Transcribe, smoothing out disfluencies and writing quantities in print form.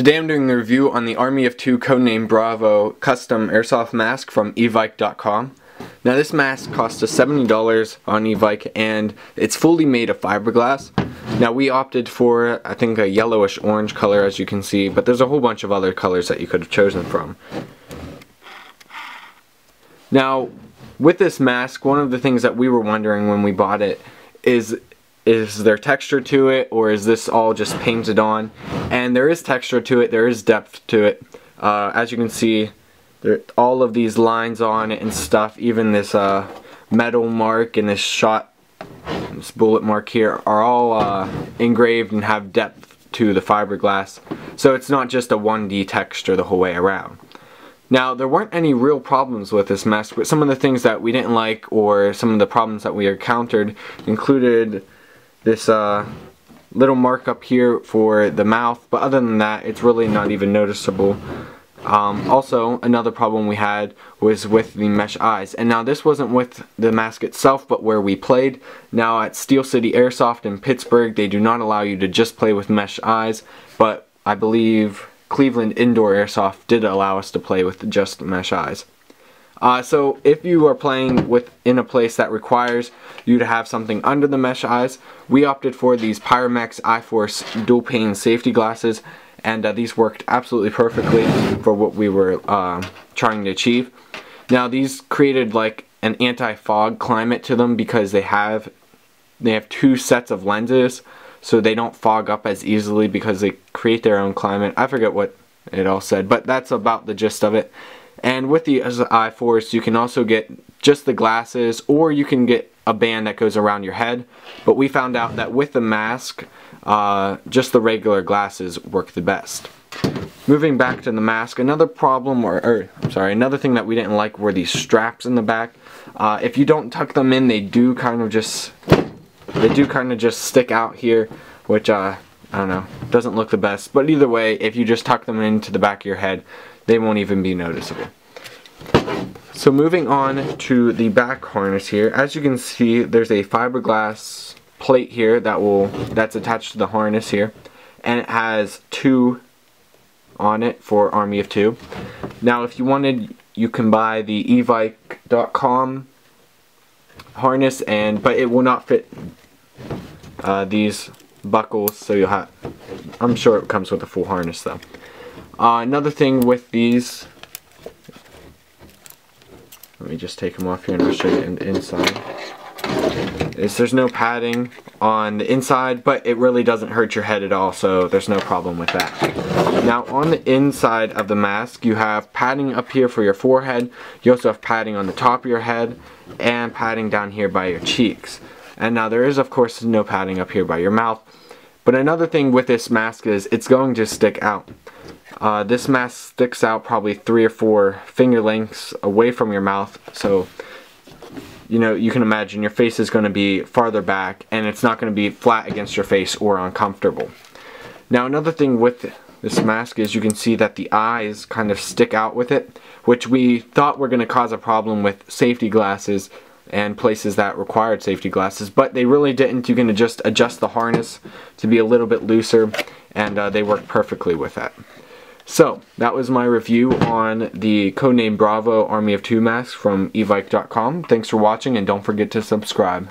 Today I'm doing the review on the Army of Two codename Bravo custom airsoft mask from evike.com. Now this mask cost us $70 on Evike and it's fully made of fiberglass. Now we opted for, I think, a yellowish orange color, as you can see, but there's a whole bunch of other colors that you could have chosen from. Now with this mask, one of the things that we were wondering when we bought it is there texture to it, or is this all just painted on? And there is texture to it, there is depth to it. As you can see, all of these lines on it and stuff, even this metal mark and this bullet mark here, are all engraved and have depth to the fiberglass. So it's not just a 1D texture the whole way around. Now, there weren't any real problems with this mask, but some of the things that we didn't like, or some of the problems that we encountered, included this little mark up here for the mouth, but other than that, it's really not even noticeable. Also, another problem we had was with the mesh eyes, and now this wasn't with the mask itself, but where we played. Now at Steel City Airsoft in Pittsburgh, they do not allow you to just play with mesh eyes, but I believe Cleveland Indoor Airsoft did allow us to play with just mesh eyes. So if you are playing in a place that requires you to have something under the mesh eyes, we opted for these Pyramex I-Force dual pane safety glasses, and these worked absolutely perfectly for what we were trying to achieve. Now these created like an anti-fog climate to them because they have two sets of lenses, so they don't fog up as easily because they create their own climate. I forget what it all said, but that's about the gist of it. And with the I-Force, you can also get just the glasses, or you can get a band that goes around your head. But we found out that with the mask, just the regular glasses work the best. Moving back to the mask, another problem, another thing that we didn't like were these straps in the back. If you don't tuck them in, they do kind of just stick out here, which I don't know, doesn't look the best. But either way, if you just tuck them into the back of your head, they won't even be noticeable. So moving on to the back harness here, as you can see, there's a fiberglass plate here that's attached to the harness here, and it has two on it for Army of Two. Now if you wanted, you can buy the evike.com harness, but it will not fit these buckles, so I'm sure it comes with a full harness though. Another thing with these, let me just take them off here and I'll show you in the inside, is there's no padding on the inside, but it really doesn't hurt your head at all, so there's no problem with that. Now on the inside of the mask, you have padding up here for your forehead, you also have padding on the top of your head, and padding down here by your cheeks. And now there is of course no padding up here by your mouth, but another thing with this mask is it's going to stick out. This mask sticks out probably 3 or 4 finger lengths away from your mouth, so you can imagine your face is going to be farther back and it's not going to be flat against your face or uncomfortable. Now another thing with this mask is you can see that the eyes kind of stick out with it, which we thought were going to cause a problem with safety glasses and places that required safety glasses, but they really didn't. You can just adjust the harness to be a little bit looser, and they work perfectly with that. So that was my review on the codename Bravo Army of Two mask from evike.com. Thanks for watching, and don't forget to subscribe.